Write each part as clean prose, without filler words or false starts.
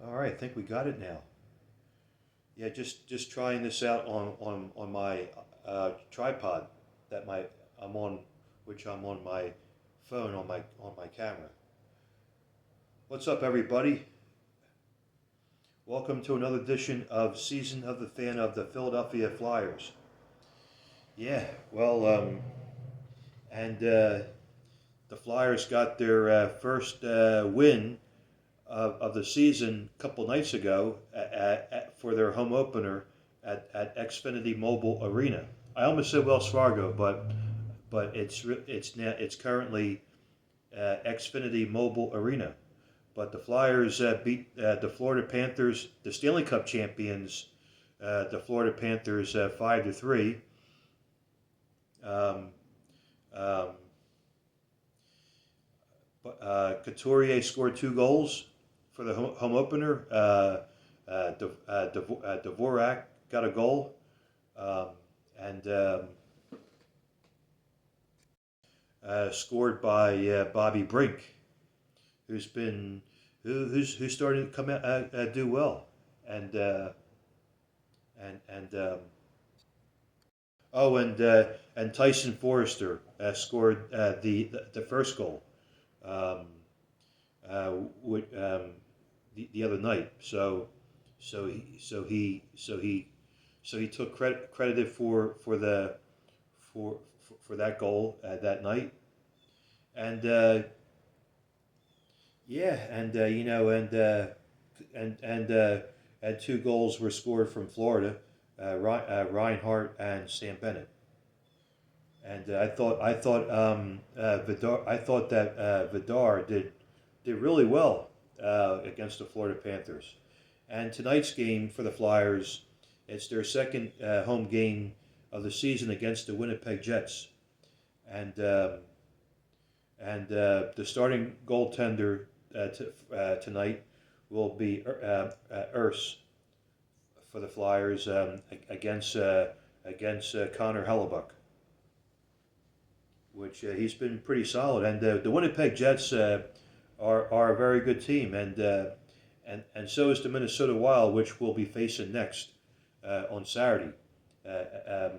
All right, I think we got it now. Yeah, just trying this out on my tripod that my I'm on, which I'm on my phone on my camera. What's up, everybody? Welcome to another edition of Season of the Fan of the Philadelphia Flyers. Yeah, well, and the Flyers got their first win of the season a couple nights ago for their home opener at Xfinity Mobile Arena. I almost said Wells Fargo, but it's currently Xfinity Mobile Arena. But the Flyers beat the Florida Panthers, the Stanley Cup champions, the Florida Panthers 5-3. Um, um, Couturier scored 2 goals for the home opener. Dvorak got a goal, um, and scored by Bobby Brink, who's been who's starting to come out do well, and and oh, and Tyson Forrester scored the first goal. Um, with, the other night. So he took credited for that goal that night, and yeah, and and 2 goals were scored from Florida, Reinhardt and Sam Bennett. And I thought that Vidar did really well against the Florida Panthers. And tonight's game for the Flyers, it's their second home game of the season against the Winnipeg Jets, and the starting goaltender tonight will be Urs for the Flyers against Connor Hellebuck, which he's been pretty solid. And the Winnipeg Jets are a very good team, and so is the Minnesota Wild, which we'll be facing next on Saturday uh, um,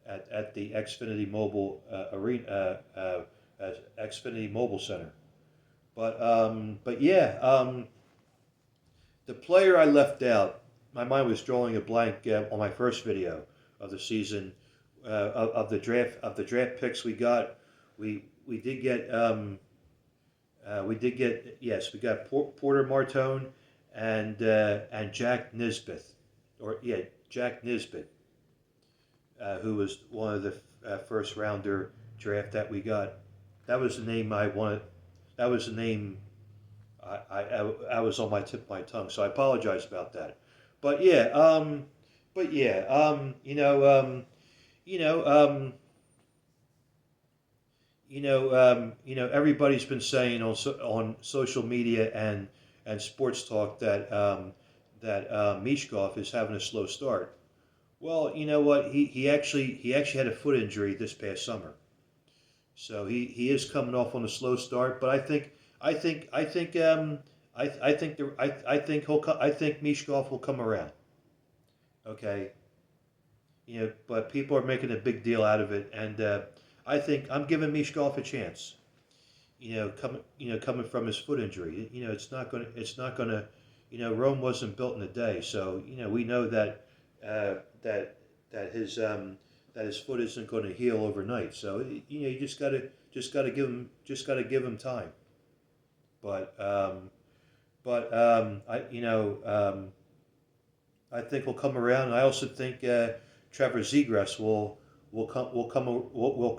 at the Xfinity Mobile Arena, Xfinity Mobile Center. But yeah, the player I left out, my mind was drawing a blank on my first video of the season of the draft picks we got. We did get yes, we got Porter Martone and Jack Nisbeth, or yeah, Jack Nisbet, who was one of the first rounder draft that we got. That was the name I wanted. That was the name I was on my tip of my tongue, so I apologize about that. But yeah, but yeah, you know, um, everybody's been saying on social media and sports talk that Mishkov is having a slow start. Well, you know what? He actually had a foot injury this past summer, so he is coming off on a slow start. But I think Mishkov will come around. Okay, but people are making a big deal out of it, and I think I'm giving Mishkov a chance. Coming from his foot injury, it's not gonna. Rome wasn't built in a day, so we know that uh, that that his foot isn't going to heal overnight. So you just gotta give him time. But I think he'll come around. And I also think Trevor Zegras will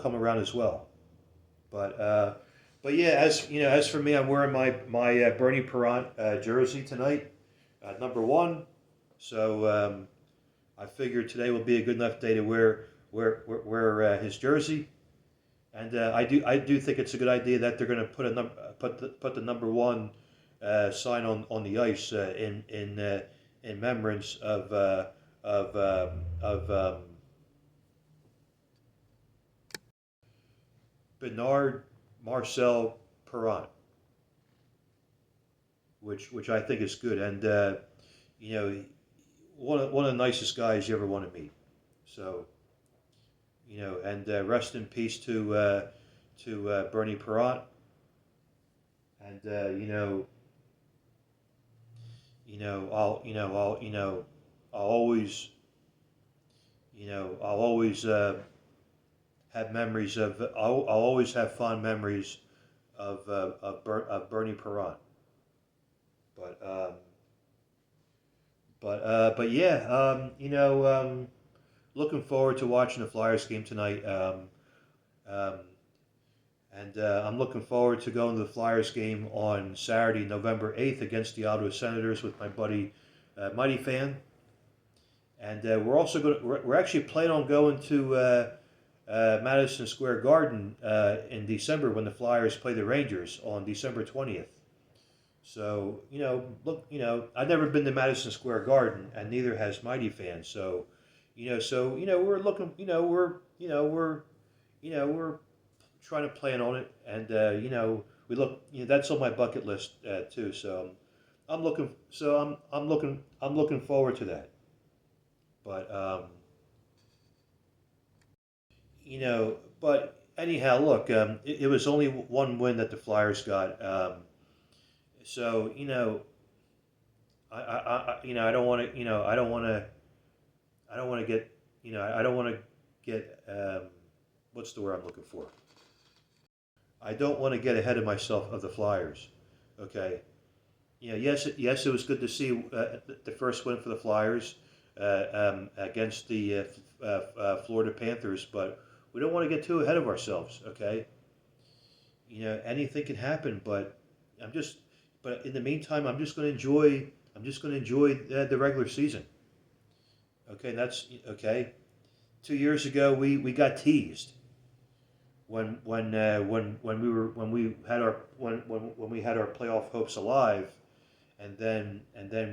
come around as well. But yeah, as for me, I'm wearing my Bernie Perrant jersey tonight, number one. So I figured today will be a good enough day to wear his jersey, and I do think it's a good idea that they're going to put the number one sign on the ice in remembrance of Bernard Marcel Perrant. which I think is good. And you know, one of the nicest guys you ever want to meet. So and rest in peace to Bernie Perrant. And I'll always I'll always have memories of. I'll always have fond memories of Bernie Perrant. But but yeah, looking forward to watching the Flyers game tonight. Um, and I'm looking forward to going to the Flyers game on Saturday, November 8th against the Ottawa Senators with my buddy Mighty Fan. And we're actually planning on going to Madison Square Garden in December when the Flyers play the Rangers on December 20th. So look, I've never been to Madison Square Garden, and neither has Mighty Fan. So, we're looking, we're trying to plan on it, and we look, that's on my bucket list too. So, I'm looking forward to that. But but anyhow, look, it was only one win that the Flyers got. So I don't want to, I don't want to get, I don't want to get, what's the word I'm looking for? I don't want to get ahead of myself of the Flyers. Okay. Yes, it was good to see the first win for the Flyers against the Florida Panthers, but we don't want to get too ahead of ourselves. Okay. Anything can happen, but I'm just, but in the meantime, I'm just going to enjoy. I'm just going to enjoy the regular season. Okay, that's okay. 2 years ago, we got teased when we had our playoff hopes alive, and then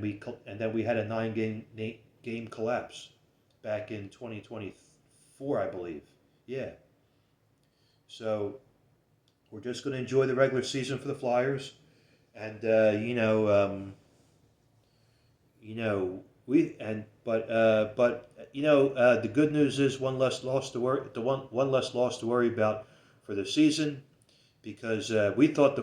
we had a nine game collapse back in 2024, I believe. Yeah. So we're just going to enjoy the regular season for the Flyers, and we and but the good news is one less loss to worry one less loss to worry about for the season, because we thought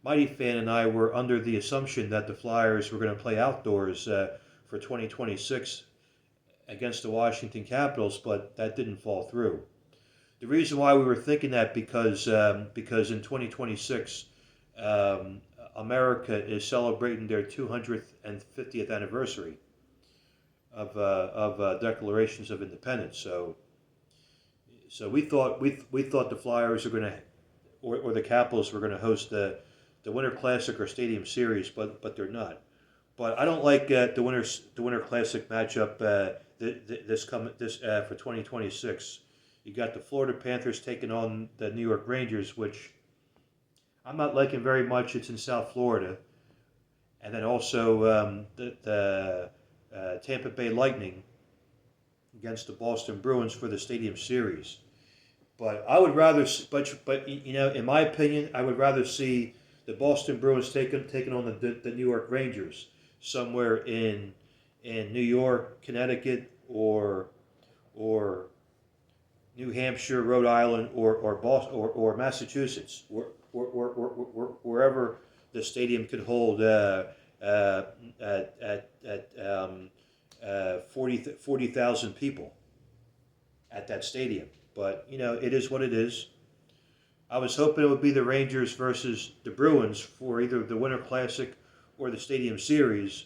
Mighty Fan and I were under the assumption that the Flyers were going to play outdoors for 2026 against the Washington Capitals, but that didn't fall through. The reason why we were thinking that because in 2026 America is celebrating their 250th anniversary of declarations of independence. So we thought the Flyers are going to or the Capitals were going to host the Winter Classic or Stadium Series, but they're not. But I don't like the Winter Classic matchup this for 2026. You got the Florida Panthers taking on the New York Rangers, which I'm not liking very much. It's in South Florida. And then also the Tampa Bay Lightning against the Boston Bruins for the Stadium Series. But I would rather, but in my opinion, I would rather see the Boston Bruins taking on the New York Rangers somewhere in New York, Connecticut, or New Hampshire, Rhode Island, or Boston, or Massachusetts, wherever the stadium could hold at 40,000 people at that stadium. But it is what it is. I was hoping it would be the Rangers versus the Bruins for either the Winter Classic or the Stadium Series,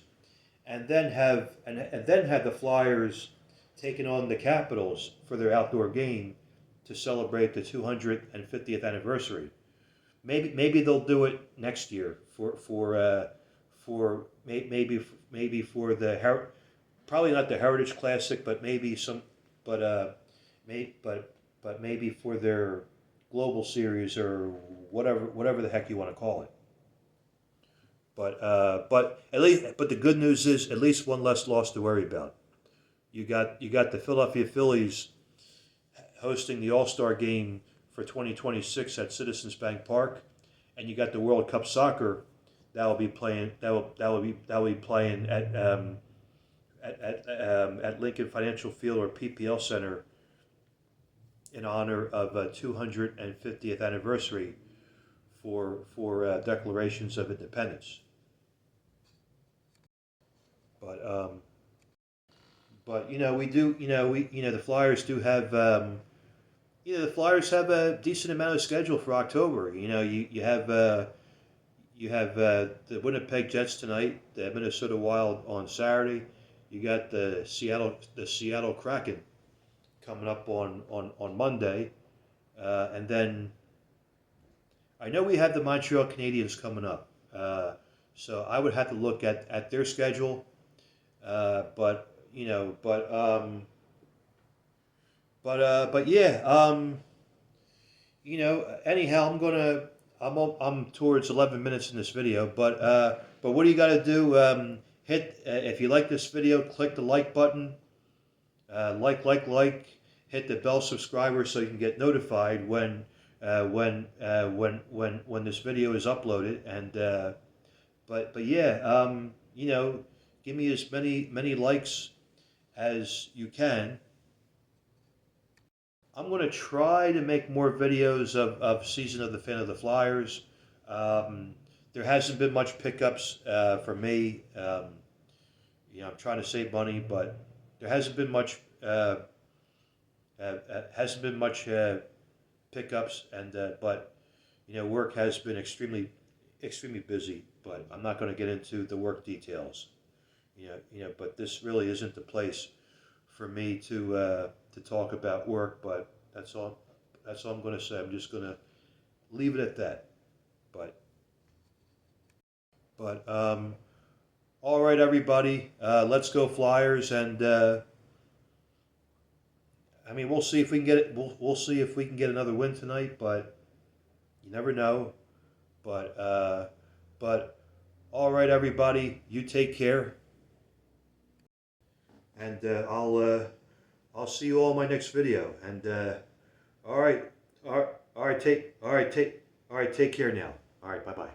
and then have the Flyers taking on the Capitals for their outdoor game to celebrate the 250th anniversary. Maybe they'll do it next year maybe for the probably not the Heritage Classic, but maybe some but maybe for their Global Series or whatever the heck you want to call it. But the good news is at least one less loss to worry about. You got the Philadelphia Phillies hosting the All-Star game for 2026 at Citizens Bank Park, and you got the World Cup soccer that will be playing. That will be playing at Lincoln Financial Field or PPL Center in honor of 250th anniversary for Declarations of Independence. But we do the Flyers do have the Flyers have a decent amount of schedule for October. You have the Winnipeg Jets tonight, the Minnesota Wild on Saturday. You got the Seattle Kraken coming up on Monday, and then I know we have the Montreal Canadiens coming up. So I would have to look at their schedule, but yeah. Anyhow, I'm towards 11 minutes in this video, but what do you got to do? Hit if you like this video, click the like button, like, hit the bell subscriber so you can get notified when this video is uploaded. And but yeah, give me as many likes as you can. I'm going to try to make more videos of Season of the Fan of the Flyers. There hasn't been much pickups for me. I'm trying to save money, but there hasn't been much pickups, and but work has been extremely busy. But I'm not going to get into the work details. But this really isn't the place for me to talk about work. But that's all I'm going to say. I'm just going to leave it at that. But all right, everybody, let's go Flyers, and we'll see if we can get it. We'll see if we can get another win tonight, but you never know. But all right, everybody, you take care, and I'll see you all in my next video. And all right, take care now. All right, bye bye.